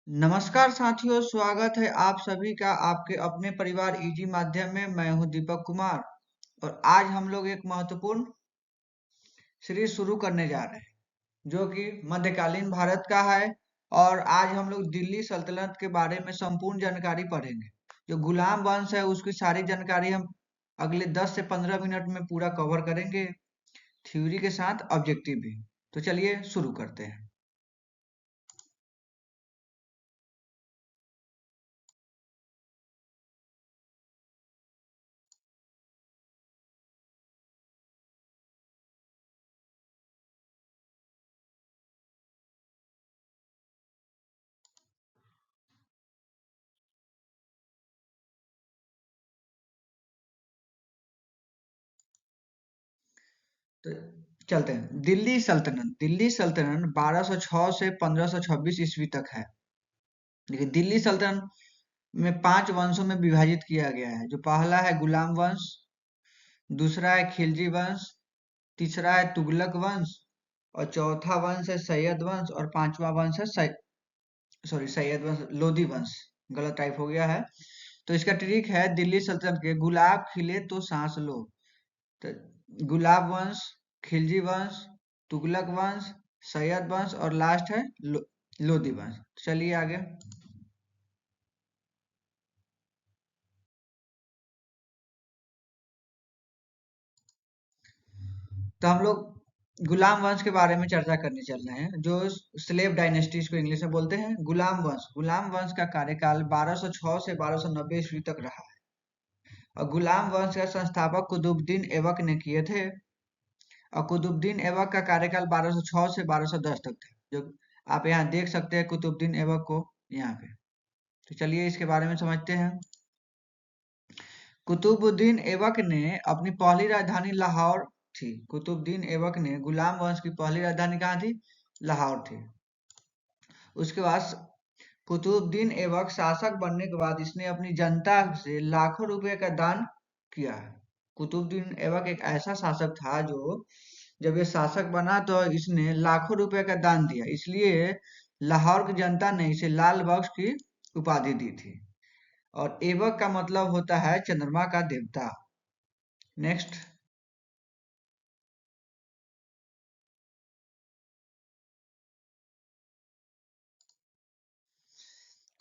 नमस्कार साथियों, स्वागत है आप सभी का आपके अपने परिवार इजी माध्यम में। मैं हूं दीपक कुमार और आज हम लोग एक महत्वपूर्ण सीरीज शुरू करने जा रहे हैं जो कि मध्यकालीन भारत का है। और आज हम लोग दिल्ली सल्तनत के बारे में संपूर्ण जानकारी पढ़ेंगे। जो गुलाम वंश है उसकी सारी जानकारी हम अगले 10 से 15 मिनट में पूरा कवर करेंगे, थ्योरी के साथ ऑब्जेक्टिव भी। तो चलिए शुरू करते हैं। तो चलते हैं। दिल्ली सल्तनत 1206 से 1526 ईस्वी तक है। देखिए, दिल्ली सल्तनत में 5 वंशों में विभाजित किया गया है। जो पहला है गुलाम वंश, दूसरा है खिलजी वंश, तीसरा है तुगलक वंश और चौथा वंश है सैयद वंश और पांचवा वंश है सैयद वंश, लोधी वंश। गलत टाइप हो गया है। तो इसका ट्रिक है, दिल्ली सल्तनत के गुलाब खिले तो सांस लो। तो गुलाब वंश, खिलजी वंश, तुगलक वंश, सैयद वंश और लास्ट है लोधी वंश। चलिए आगे। तो हम लोग गुलाम वंश के बारे में चर्चा करने चल रहे हैं, जो स्लेव डायनेस्टी को इंग्लिश में बोलते हैं। गुलाम वंश का कार्यकाल 1206 से 1290 ईस्वी तक रहा है और गुलाम वंश का संस्थापक कुतुबुद्दीन ऐबक ने किए थे। और कुतुबुद्दीन ऐबक का कार्यकाल 1206 से 1210 तक था, जो आप यहाँ देख सकते हैं कुतुबुद्दीन ऐबक को यहाँ पे। तो चलिए इसके बारे में समझते हैं। कुतुबुद्दीन ऐबक ने अपनी पहली राजधानी लाहौर थी। कुतुबुद्दीन ऐबक ने गुलाम वंश की पहली राजधानी कहाँ थी? लाहौर थी। उसके बाद कुतुबुद्दीन ऐबक शासक बनने के बाद इसने अपनी जनता से लाखों रुपए का दान किया। कुतुबुद्दीन ऐबक एक ऐसा शासक था जो जब ये शासक बना तो इसने लाखों रुपए का दान दिया, इसलिए लाहौर की जनता ने इसे लाल बख्श की उपाधि दी थी। और ऐबक का मतलब होता है चंद्रमा का देवता। नेक्स्ट।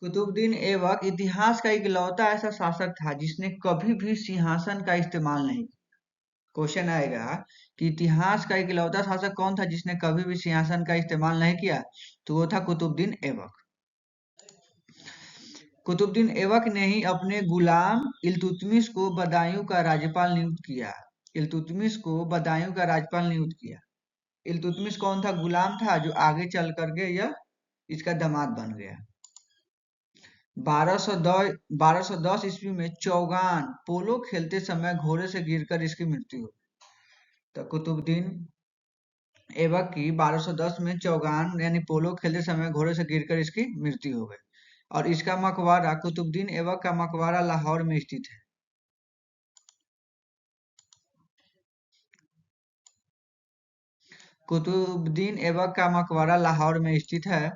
कुतुबुद्दीन ऐबक इतिहास का इकलौता ऐसा शासक था जिसने कभी भी सिंहासन का इस्तेमाल नहीं किया। क्वेश्चन आएगा कि इतिहास का इकलौता शासक कौन था जिसने कभी भी सिंहासन का इस्तेमाल नहीं किया? तो वो था कुतुबुद्दीन ऐबक। कुतुबुद्दीन ऐबक ने ही अपने गुलाम इल्तुतमिश को बदायूं का राज्यपाल नियुक्त किया। इल्तुतमिश को बदायूं का राज्यपाल नियुक्त किया। इल्तुतमिश कौन था? गुलाम था जो आगे चल करके यह इसका दामाद बन गया। 1210 ईस्वी में चौगान पोलो खेलते समय घोड़े से गिरकर इसकी मृत्यु हो गई। तो कुतुबुद्दीन ऐबक की 1210 में चौगान यानी पोलो खेलते समय घोड़े से गिरकर इसकी मृत्यु हो गई। और इसका मकबरा, कुतुबुद्दीन ऐबक का मकबरा लाहौर में स्थित है। कुतुबुद्दीन ऐबक का मकबरा लाहौर में स्थित है।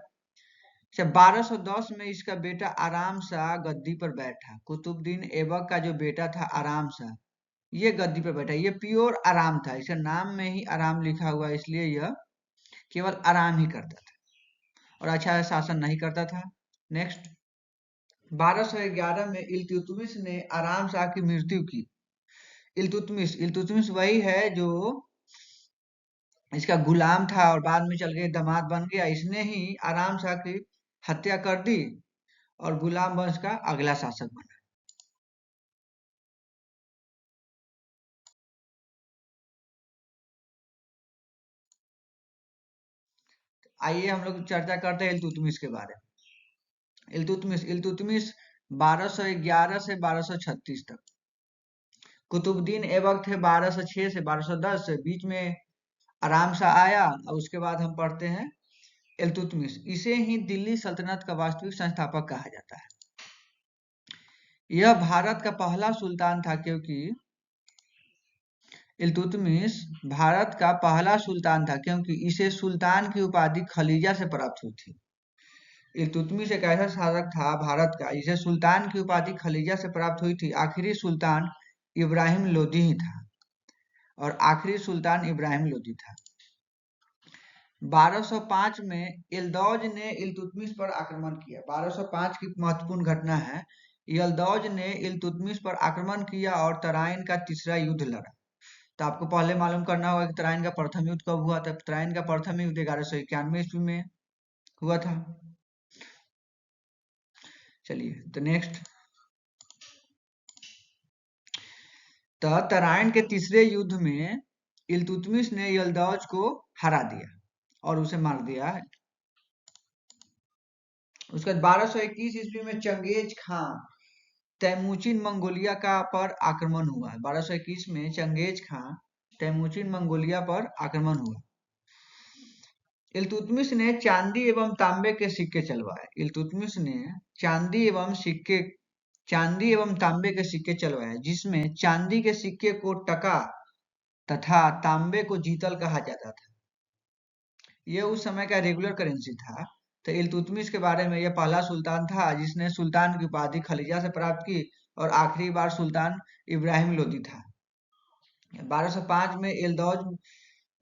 अच्छा, 1210 में इसका बेटा आराम शाह गद्दी पर बैठा। कुतुबुद्दीन ऐबक का जो बेटा था आराम शाह, ये गद्दी पर बैठा। ये प्योर आराम था, इसका नाम में ही आराम लिखा हुआ है, इसलिए यह केवल आराम ही करता था और अच्छा शासन नहीं करता था। नेक्स्ट। 1211 में इल्तुतमिश ने आराम शाह की मृत्यु की। इल्तुतमिश वही है जो इसका गुलाम था और बाद में चल के दामाद बन गया। इसने ही आराम शाह की हत्या कर दी और गुलाम वंश का अगला शासक बना। आइए हम लोग चर्चा करते हैं इल्तुतमिश के बारे में। इल्तुतमिश 1211 से 1236 तक। कुतुबुद्दीन ऐबक थे 1206 से 1210 से, बीच में आराम शाह आया और उसके बाद हम पढ़ते हैं इल्तुतमिश। इसे ही दिल्ली सल्तनत का वास्तविक संस्थापक कहा जाता है। यह भारत का पहला सुल्तान था क्योंकि इल्तुतमिश भारत का पहला सुल्तान था क्योंकि इसे सुल्तान की उपाधि खलीजा से प्राप्त हुई थी। इल्तुतमिश एक ऐसा शासक था भारत का जिसे सुल्तान की उपाधि खलीजा से प्राप्त हुई थी। आखिरी सुल्तान इब्राहिम लोदी ही था और आखिरी सुल्तान इब्राहिम लोदी था। 1205 में यल्दौज ने इल्तुतमिश पर आक्रमण किया। 1205 की महत्वपूर्ण घटना है। यल्दौज ने इल्तुतमिश पर आक्रमण किया और तराइन का तीसरा युद्ध लड़ा। तो आपको पहले मालूम करना होगा कि तराइन का प्रथम युद्ध कब हुआ था। तराइन का प्रथम युद्ध 1191 ईस्वी में हुआ था। चलिए तो नेक्स्ट, तो तराइन के तीसरे युद्ध में इल्तुतमिश ने यल्दौज को हरा दिया और उसे मार दिया। उसके बाद 1221 ईस्वी में चंगेज खान तैमूचिन मंगोलिया का पर आक्रमण हुआ। 1221 में चंगेज खान तैमूचिन मंगोलिया पर आक्रमण हुआ। इल्तुतमिश ने चांदी एवं तांबे के सिक्के चलवाए। इल्तुतमिश ने चांदी एवं तांबे के सिक्के चलवाए, जिसमें चांदी के सिक्के को टका तथा तांबे को जीतल कहा जाता था। यह उस समय का रेगुलर करेंसी था। तो इल्तुतमिश के बारे में, यह पहला सुल्तान था जिसने सुल्तान की उपाधि खलीजा से प्राप्त की और आखिरी बार सुल्तान इब्राहिम लोदी था। 1205 में यल्दौज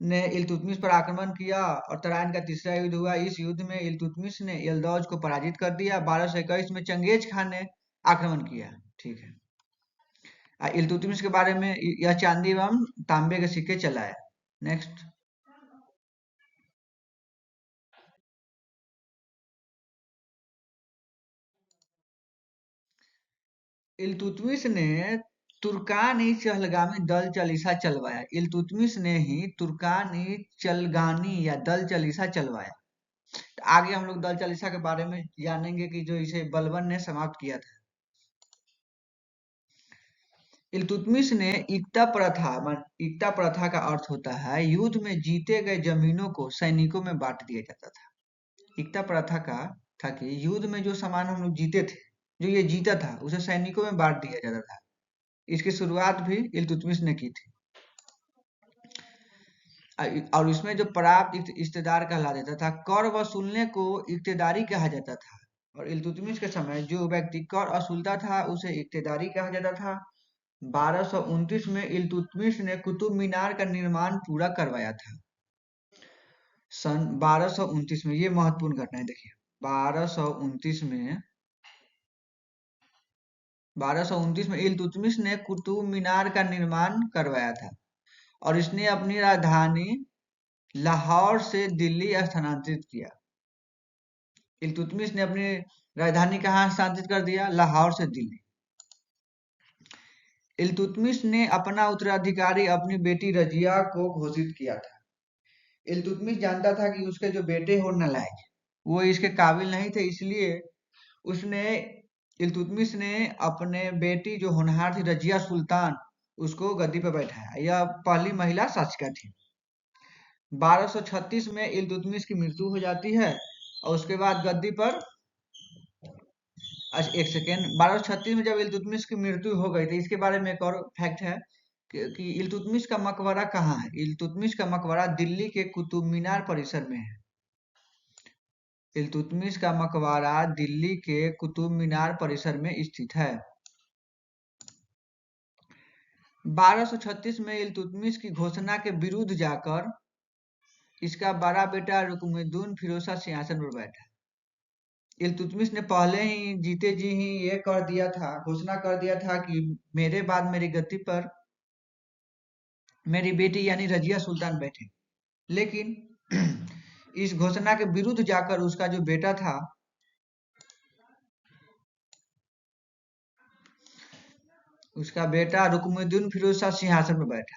ने इल्तुतमिश पर आक्रमण किया और तराइन का तीसरा युद्ध हुआ। इस युद्ध में इल्तुतमिश ने यल्दौज को पराजित कर दिया। 1221 में चंगेज खान ने आक्रमण किया। ठीक है, इल्तुतमिश के बारे में, यह चांदी एवं तांबे के सिक्के चलाया। नेक्स्ट, इल्तुतमिश ने तुर्कानी चहलगामी दल चालीसा चलवाया। इल्तुतमिश ने ही तुर्कानी चलगानी या दल चालीसा चलवाया। तो आगे हम लोग दल चालीसा के बारे में जानेंगे कि जो इसे बलबन ने समाप्त किया था। इल्तुतमिश ने इक्ता प्रथा का अर्थ होता है युद्ध में जीते गए जमीनों को सैनिकों में बांट दिया जाता था। इक्ता प्रथा का था कि युद्ध में जो सामान हम लोग जीते थे, जो ये जीता था, उसे सैनिकों में बांट दिया जाता था। इसकी शुरुआत भी इल्तुतमिश ने की थी। और इसमें जो प्राप्त इक्तेदार कहला देता था। कर वसूलने को इक्तेदारी कहा जाता था और इल्तुतमिश के समय जो व्यक्ति कर वसूलता था उसे इक्तेदारी कहा जाता था। 1229 में इल्तुतमिश ने कुतुब मीनार का निर्माण पूरा करवाया था। सन 1229 में, ये महत्वपूर्ण घटना है, देखिए 1229 में इल्तुतमिश ने कुतुब मीनार का निर्माण करवाया था और इसने अपनी राजधानी लाहौर से दिल्ली स्थानांतरित किया। इल्तुतमिश ने अपनी राजधानी कहाँ स्थानांतरित कर दिया? लाहौर से दिल्ली। इल्तुतमिश ने अपना उत्तराधिकारी अपनी बेटी रजिया को घोषित किया था। इल्तुतमिश जानता था कि उसके जो बेटे हो नालायक, वो इसके काबिल नहीं थे, इसलिए इल्तुतमिश ने अपने बेटी जो होनहार थी रजिया सुल्तान, उसको गद्दी पर बैठाया। यह पहली महिला शासिका थी। 1236 में इल्तुतमिश की मृत्यु हो जाती है और उसके बाद गद्दी पर, अच्छा एक सेकेंड, 1236 में जब इल्तुतमिश की मृत्यु हो गई थी, इसके बारे में एक और फैक्ट है कि इल्तुतमिश का मकबरा कहाँ है। इल्तुतमिश का मकबरा दिल्ली के कुतुब मीनार परिसर में है। इल्तुतमिश का मकबरा दिल्ली के कुतुब मीनार परिसर में स्थित है। 1236 में इल्तुतमिश की घोषणा के विरुद्ध जाकर इसका बड़ा बेटा रुकनुद्दीन फिरोज शाह सिंहासन पर बैठा। इल्तुतमिश ने पहले ही जीते जी ही ये कर दिया था, घोषणा कर दिया था कि मेरे बाद मेरी गद्दी पर मेरी बेटी यानी रजिया सुल्तान बैठे। लेकिन इस घोषणा के विरुद्ध जाकर उसका जो बेटा था, उसका बेटा रुकनुद्दीन फिरोज शाह सिंहासन पर बैठा।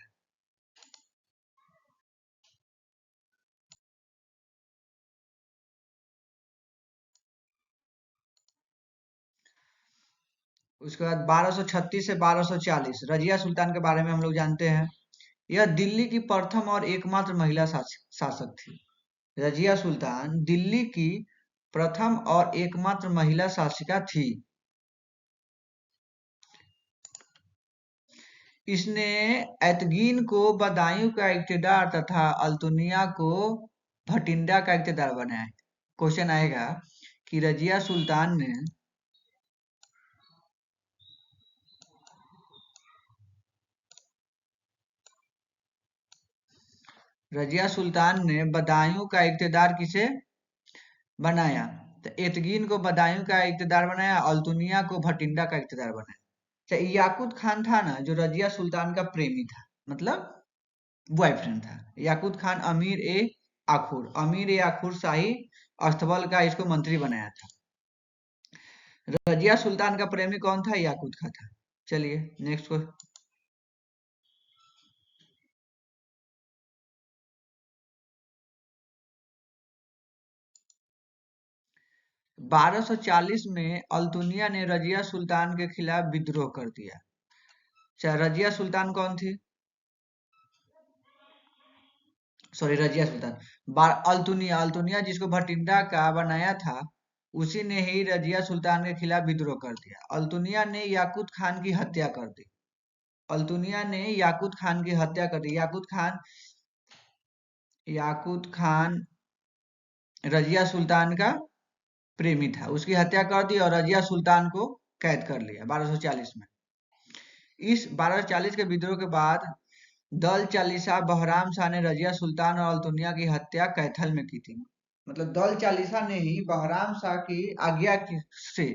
उसके बाद 1236 से 1240 रजिया सुल्तान के बारे में हम लोग जानते हैं। यह दिल्ली की प्रथम और एकमात्र महिला शासक थी। रजिया सुल्तान दिल्ली की प्रथम और एकमात्र महिला शासिका थी। इसने एतगीन को बदायूं का इक्तेदार तथा अल्तुनिया को भटिंडा का इक्तेदार बनाया। क्वेश्चन आएगा कि रजिया सुल्तान ने बदायूं का इक्तेदार किसे बनाया? तो एतगीन को बदायूं का इक्तेदार बनाया, अल्तुनिया को भटिंडा का इक्तेदार बनाया। अच्छा, याकूत खान था ना जो रजिया सुल्तान का प्रेमी था, मतलब बॉयफ्रेंड था। याकूत खान अमीर ए आखुर शाही अस्तबल का इसको मंत्री बनाया था। रजिया सुल्तान का प्रेमी कौन था? याकूत खान था। चलिए नेक्स्ट को। 1240 में अल्तुनिया ने रजिया सुल्तान के खिलाफ विद्रोह कर दिया। अच्छा, रजिया सुल्तान कौन थी? सॉरी, रजिया सुल्तान, अल्तुनिया अल्तुनिया जिसको भटिंडा का बनाया था, उसी ने ही रजिया सुल्तान के खिलाफ विद्रोह कर दिया। अल्तुनिया ने याकूत खान की हत्या कर दी। अल्तुनिया ने याकूत खान की हत्या कर दी। याकूत खान रजिया सुल्तान का प्रेमी था, उसकी हत्या कर दी और रजिया सुल्तान को कैद कर लिया 1240 में। इस 1240 के विद्रोह के बाद दल चालीसा बहराम शाह ने रजिया सुल्तान और अल्तुनिया की हत्या कैथल में की थी। मतलब दल चालीसा ने ही बहराम शाह की आज्ञा से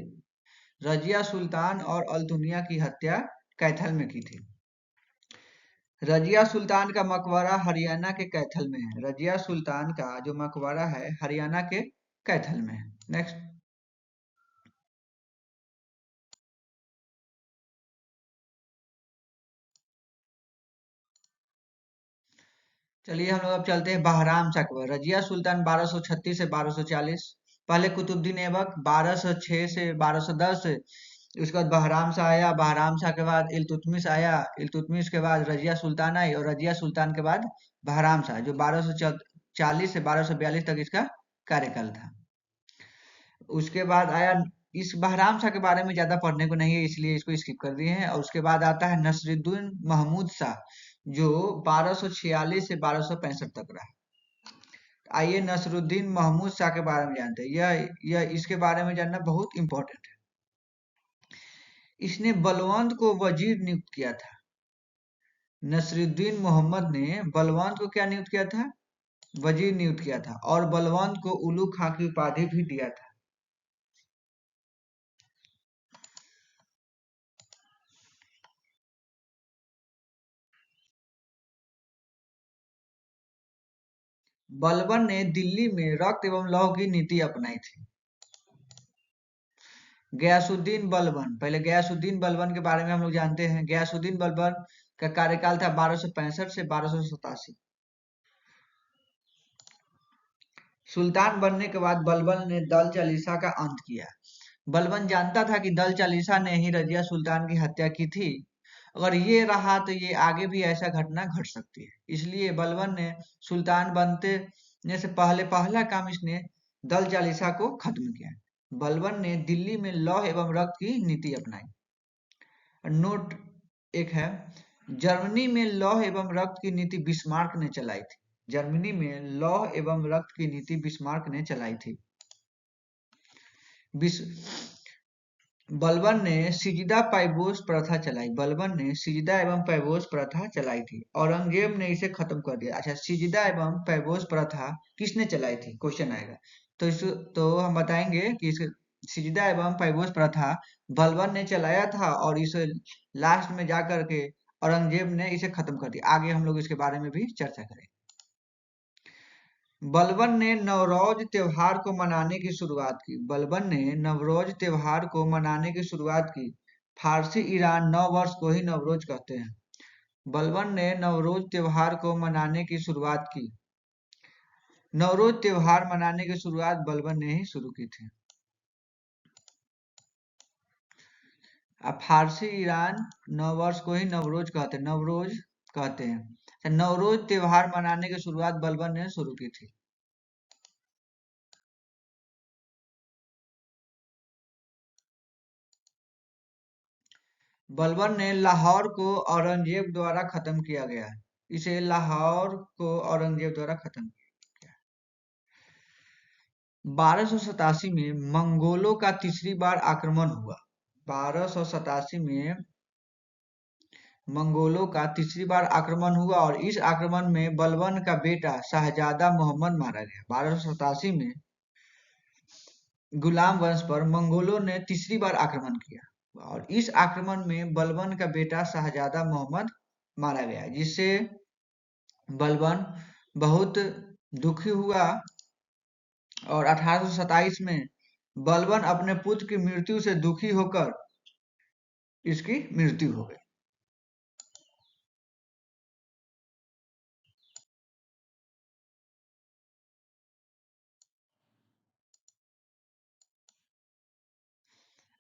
रजिया सुल्तान और अल्तुनिया की हत्या कैथल में की थी। रजिया सुल्तान का मकबरा हरियाणा के कैथल में है। रजिया सुल्तान का जो मकबरा है हरियाणा के कैथल में है। नेक्स्ट। चलिए हम लोग अब चलते हैं बहराम शाह के बाद। रजिया सुल्तान 1236 से 1240। पहले कुतुबुद्दीन ऐबक 1206 से 1210। उसके बाद बहराम शाह आया, बहराम शाह के बाद इल्तुतमिश आया, इल्तुतमिश के बाद रजिया सुल्तान आई और रजिया सुल्तान के बाद बहराम शाह, जो 1240 से 1242 तक इसका कार्यकाल था। उसके बाद आया, इस बहराम शाह के बारे में ज्यादा पढ़ने को नहीं है इसलिए इसको स्किप कर दिए हैं। और उसके बाद आता है नसरुद्दीन महमूद शाह, जो 1246 से 1265 तक रहा। आइए नसरुद्दीन महमूद शाह के बारे में जानते हैं। यह इसके बारे में जानना बहुत इंपॉर्टेंट है। इसने बलवंत को वजीर नियुक्त किया था। नसरुद्दीन मोहम्मद ने बलवंत को क्या नियुक्त किया था? वजीर नियुक्त किया था। और बलवंत को उलू खां की उपाधि भी दिया था। बलबन ने दिल्ली में रक्त एवं लौह की नीति अपनाई थी। गयासुद्दीन बलबन, पहले गयासुद्दीन बलबन के बारे में हम लोग जानते हैं। गयासुद्दीन बलबन का कार्यकाल था 1265 से 1287। सुल्तान बनने के बाद बलबन ने दल चालीसा का अंत किया। बलबन जानता था कि दल चालीसा ने ही रजिया सुल्तान की हत्या की थी। अगर ये रहा तो ये आगे भी ऐसा घटना घट सकती है। इसलिए बलबन ने सुल्तान बनते ने से पहले पहला काम इसने दल चालीसा को खत्म किया। बलबन ने दिल्ली में लौह एवं रक्त की नीति अपनाई। नोट एक है, जर्मनी में लौह एवं रक्त की नीति बिस्मार्क ने चलाई थी। जर्मनी में लौह एवं रक्त की नीति बिस्मार्क ने चलाई थी। बलबन ने सिजदा पैबोस प्रथा चलाई। बलबन ने सिजदा एवं पैबोस प्रथा चलाई थी। औरंगजेब ने इसे खत्म कर दिया। अच्छा, सिजदा एवं पैबोस प्रथा किसने चलाई थी? क्वेश्चन आएगा तो हम बताएंगे कि इस सिजदा एवं पैबोस प्रथा बलबन ने चलाया था और इसे लास्ट में जाकर के औरंगजेब ने इसे खत्म कर दिया। आगे हम लोग इसके बारे में भी चर्चा करेंगे। बलबन ने नवरोज त्योहार को मनाने की शुरुआत की। बलबन ने नवरोज त्योहार को मनाने की शुरुआत की। फारसी ईरान नव वर्ष को ही नवरोज कहते हैं। बलबन ने नवरोज त्योहार को मनाने की शुरुआत की। नवरोज त्योहार मनाने की शुरुआत बलबन ने ही शुरू की थी। अब फारसी ईरान नव वर्ष को ही नवरोज कहते हैं। नवरोज त्योहार मनाने की शुरुआत बलबन ने शुरू की थी। बलबन ने लाहौर को औरंगजेब द्वारा खत्म किया गया। इसे लाहौर को औरंगजेब द्वारा खत्म किया। 1287 में मंगोलों का तीसरी बार आक्रमण हुआ। 1287 में मंगोलों का तीसरी बार आक्रमण हुआ और इस आक्रमण में बलबन का बेटा शाहजादा मोहम्मद मारा गया। 1287 में गुलाम वंश पर मंगोलों ने तीसरी बार आक्रमण किया और इस आक्रमण में बलबन का बेटा शाहजादा मोहम्मद मारा गया, जिससे बलबन बहुत दुखी हुआ और 1827 में बलबन अपने पुत्र की मृत्यु से दुखी होकर इसकी मृत्यु हो गई।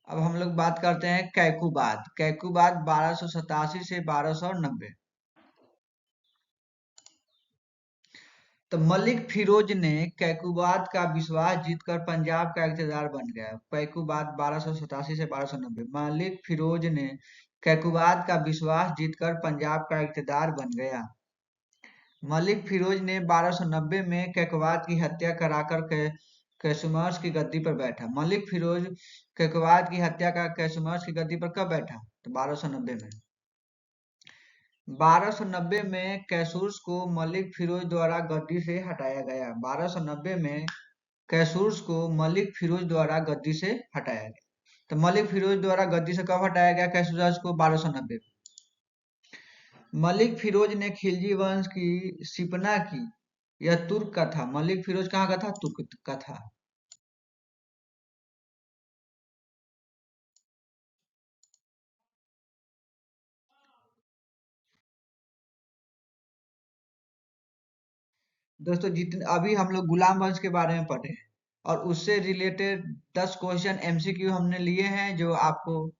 अब हम लोग बात करते हैं कैकुबाद। कैकुबाद 1287 से 1290। तो मलिक फिरोज ने कैकुबाद का विश्वास जीतकर पंजाब का इक़्तिदार बन गया। कैकुबाद 1287 से 1290। मलिक फिरोज ने कैकुबाद का विश्वास जीतकर पंजाब का इक़्तिदार बन गया। मलिक फिरोज ने 1290 में कैकवाद की हत्या कराकर कैसमर्स की गद्दी पर बैठा। मलिक फिरोज कैकवाद की हत्या का कैसमर्स की गद्दी पर कब बैठा? तो 1290 में। 1290 में कैसूर्स को मलिक फिरोज द्वारा गद्दी से हटाया गया। 1290 में कैसूर्स को मलिक फिरोज द्वारा गद्दी से हटाया गया। तो मलिक फिरोज द्वारा गद्दी से कब हटाया गया कैसूर्स को? 1290 में। मलिक फिरोज ने खिलजी वंश की सिपना की। यह तुर्क का था। मलिक फिरोज कहाँ का था? तुर्क का था। दोस्तों जितने अभी हम लोग गुलाम वंश के बारे में पढ़े हैं और उससे रिलेटेड 10 क्वेश्चन एमसीक्यू हमने लिए हैं, जो आपको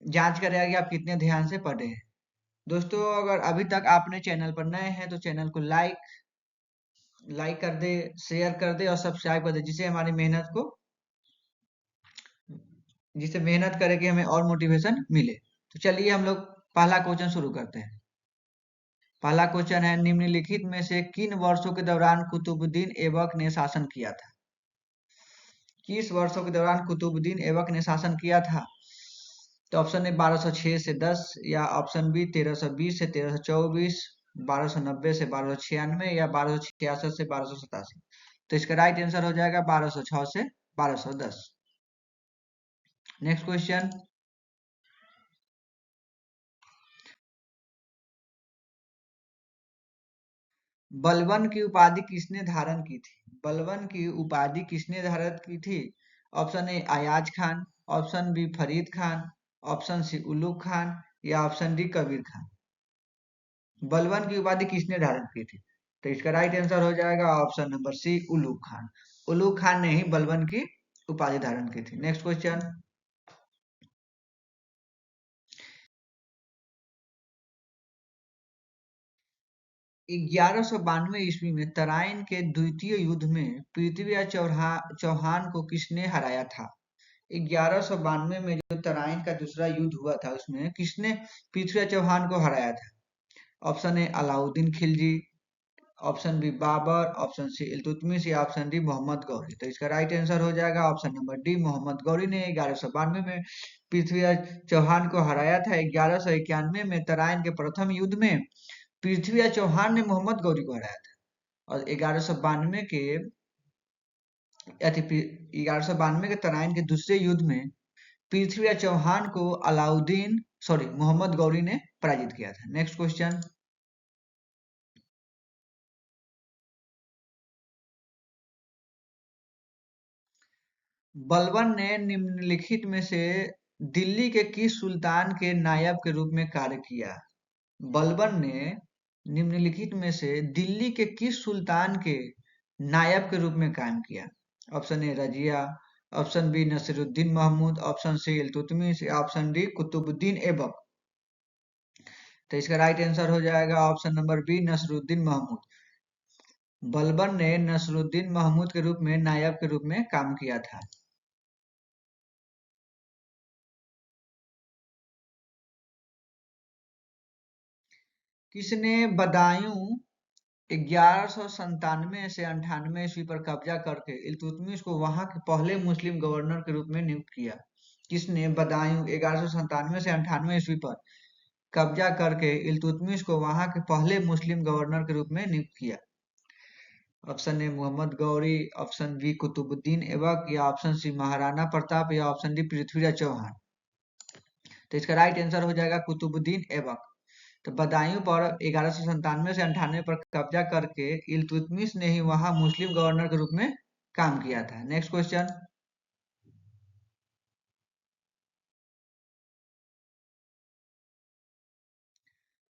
जांच करेगा कि आप कितने ध्यान से पढ़े हैं। दोस्तों अगर अभी तक आपने चैनल पर नए हैं तो चैनल को लाइक कर दे, शेयर कर दे और सब्सक्राइब कर दे, जिससे मेहनत करे कि हमें और मोटिवेशन मिले। तो चलिए हम लोग पहला क्वेश्चन शुरू करते हैं। पहला क्वेश्चन है, निम्नलिखित में से किन वर्षों के दौरान कुतुबुद्दीन ऐबक ने शासन किया था? किस वर्षों के दौरान कुतुबुद्दीन ऐबक ने शासन किया था? तो ऑप्शन ए 1206 से 10, या ऑप्शन बी 1320 से 1324, 1290 से 1296 या 1266 से 1287। तो इसका राइट आंसर हो जाएगा 1206 से 1210। नेक्स्ट क्वेश्चन, बलबन की उपाधि किसने धारण की थी? बलबन की उपाधि किसने धारण की थी? Option A Ayaz Khan, option B Farid Khan, option C Ulugh Khan या ऑप्शन डी कबीर खान। बलबन की उपाधि किसने धारण की थी? तो इसका राइट आंसर हो जाएगा option number C, Ulugh Khan. Ulugh Khan ने ही बलबन की उपाधि धारण की थी। नेक्स्ट क्वेश्चन, 1192 ईस्वी में तराइन के द्वितीय युद्ध में पृथ्वी चौहान को किसने हराया था? 1192 में जो तराइन का दूसरा युद्ध हुआ था उसमें किसने पृथ्वी चौहान को हराया था? Option A Alauddin Khilji, option B Babur, option C Iltutmish या ऑप्शन डी मोहम्मद गौरी। तो इसका राइट आंसर हो जाएगा option number D, Mohammad Ghori ने 1192 में पृथ्वीराज चौहान को हराया था। 1191 में तराइन के प्रथम युद्ध में पृथ्वीराज चौहान ने मोहम्मद गौरी को हराया था और 1192 के तराइन के दूसरे युद्ध में पृथ्वीराज चौहान को मोहम्मद गौरी ने पराजित किया था। नेक्स्ट क्वेश्चन, बलबन ने निम्नलिखित में से दिल्ली के किस सुल्तान के नायब के रूप में कार्य किया? बलबन ने निम्नलिखित में से दिल्ली के किस सुल्तान के नायब के रूप में काम किया? Option A Razia, option B Nasiruddin Mahmud, option C Iltutmish या ऑप्शन डी कुतुबुद्दीन ऐबक। तो इसका राइट आंसर हो जाएगा option number B, Nasiruddin Mahmud. Balban ने नसरुद्दीन महमूद के रूप में नायब के रूप में काम किया था। किसने बदायूं 1197 से 98 ईस्वी पर कब्जा करके इल्तुतमिश को वहां के पहले मुस्लिम गवर्नर के रूप में नियुक्त किया। किसने? बदायूं 1197 से 98 ईस्वी पर कब्जा करके इल्तुतमिश को वहां के पहले मुस्लिम गवर्नर के रूप में नियुक्त किया। Option A Mohammad Ghori, option B Qutubuddin Aibak, या ऑप्शन सी महाराणा प्रताप, या ऑप्शन डी पृथ्वीराज चौहान। तो इसका राइट आंसर हो जाएगा कुतुबुद्दीन ऐबक। तो बदायूं पर 1197 से 98 पर कब्जा करके इल्तुतमिश ने ही वहां मुस्लिम गवर्नर के रूप में काम किया था। नेक्स्ट क्वेश्चन,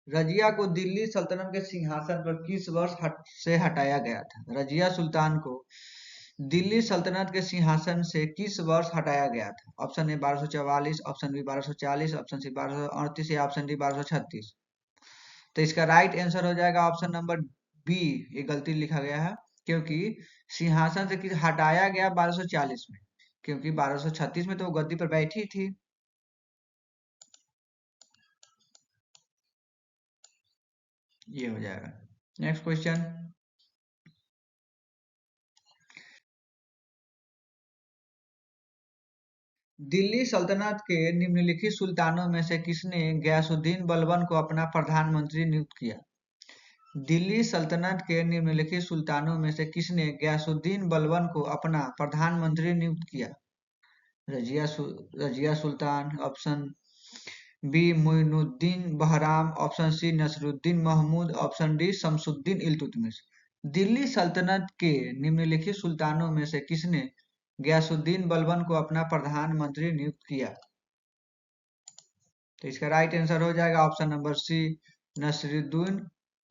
रजिया को दिल्ली सल्तनत के सिंहासन पर किस वर्ष से हटाया गया था? रजिया सुल्तान को दिल्ली सल्तनत के सिंहासन से किस वर्ष हटाया गया था? Option A 1244, option B 1240, option C 1238, या ऑप्शन डी 1236। तो इसका राइट आंसर हो जाएगा ऑप्शन नंबर बी। ये गलती लिखा गया है क्योंकि सिंहासन से हटाया गया 1240 में, क्योंकि 1236 में तो वो गद्दी पर बैठी थी। ये हो जाएगा। नेक्स्ट क्वेश्चन, दिल्ली सल्तनत के निम्नलिखित सुल्तानों में से किसने गयासुद्दीन बलबन को अपना प्रधानमंत्री नियुक्त किया? दिल्ली सल्तनत के निम्नलिखित सुल्तानों में से किसने गयासुद्दीन बलबन को अपना प्रधानमंत्री नियुक्त किया? Razia Sultan, option B Muizuddin Bahram, option C Nasiruddin Mahmud, option D Shamsuddin Iltutmish. Delhi सल्तनत के निम्नलिखित सुल्तानों में से किसने गयासुद्दीन बलबन को अपना प्रधानमंत्री नियुक्त किया? तो इसका राइट आंसर हो जाएगा option number C Nasiruddin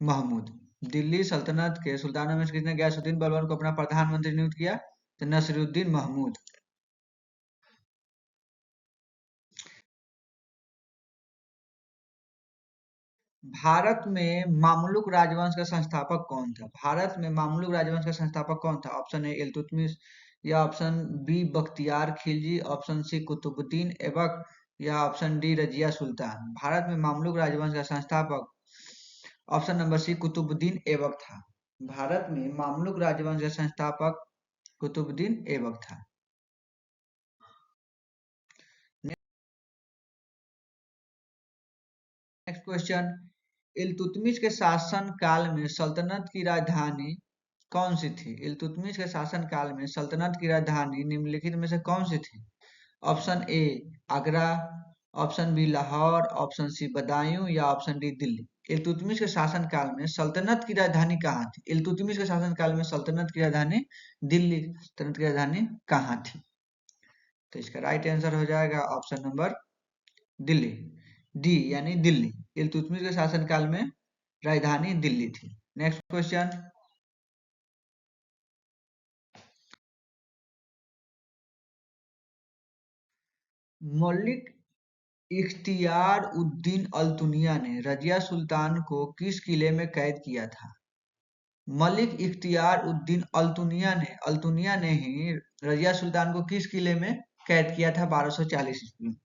Mahmud. Delhi सल्तनत के सुल्तानों में से किसने गयासुद्दीन बलबन को अपना प्रधानमंत्री नियुक्त किया? तो नसरुद्दीन महमूद। भारत में मामलुक राजवंश का संस्थापक कौन था? भारत में मामलुक राजवंश का संस्थापक कौन था? ऑप्शन ए इल्तुतमिश, या option B Bakhtiyar Khilji, option C Qutubuddin Aibak, या ऑप्शन डी रजिया सुल्तान। भारत में मामलुक राजवंश का संस्थापक option number C Qutubuddin Aibak था। भारत में मामलुक राजवंश का संस्थापक कुतुबुद्दीन ऐबक था। नेक्स्ट क्वेश्चन, इल्तुतमिश के शासन काल में सल्तनत की राजधानी कौन सी थी? इल्तुतमिश के शासन काल में सल्तनत की राजधानी निम्नलिखित में से कौन सी थी? Option A Agra, option B Lahore, option C Badaun, या ऑप्शन डी दिल्ली। इल्तुतमिश के शासन काल में सल्तनत की राजधानी कहाँ थी? इल्तुतमिश के शासन काल में सल्तनत की राजधानी दिल्ली सल्तनत की राजधानी कहाँ थी? तो इसका राइट आंसर हो जाएगा ऑप्शन नंबर दिल्ली, डी यानी दिल्ली। इल्तुतमिश के शासन काल में राजधानी दिल्ली थी। नेक्स्ट क्वेश्चन, मलिक इख्तियार उद्दीन अल्तुनिया ने रजिया सुल्तान को किस किले में कैद किया था? मलिक इख्तियार उद्दीन अल्तुनिया ने ही रजिया सुल्तान को किस किले में कैद किया था 1240 ईस्वी में?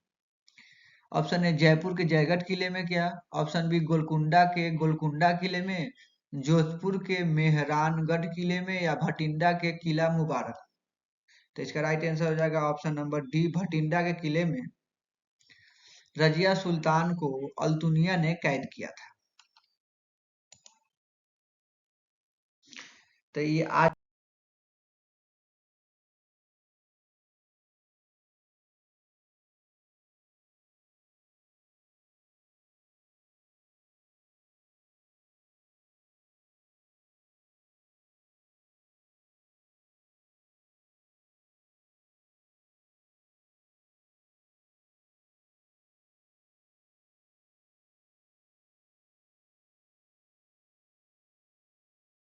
ऑप्शन ए जयपुर के जयगढ़ किले में किया, ऑप्शन बी गोलकुंडा के गोलकुंडा किले में, जोधपुर के मेहरानगढ़ किले में, या भटिंडा के किला मुबारक। तो इसका राइट आंसर हो जाएगा ऑप्शन नंबर डी भटिंडा के किले में रजिया सुल्तान को अल्तुनिया ने कैद किया था। तो ये आज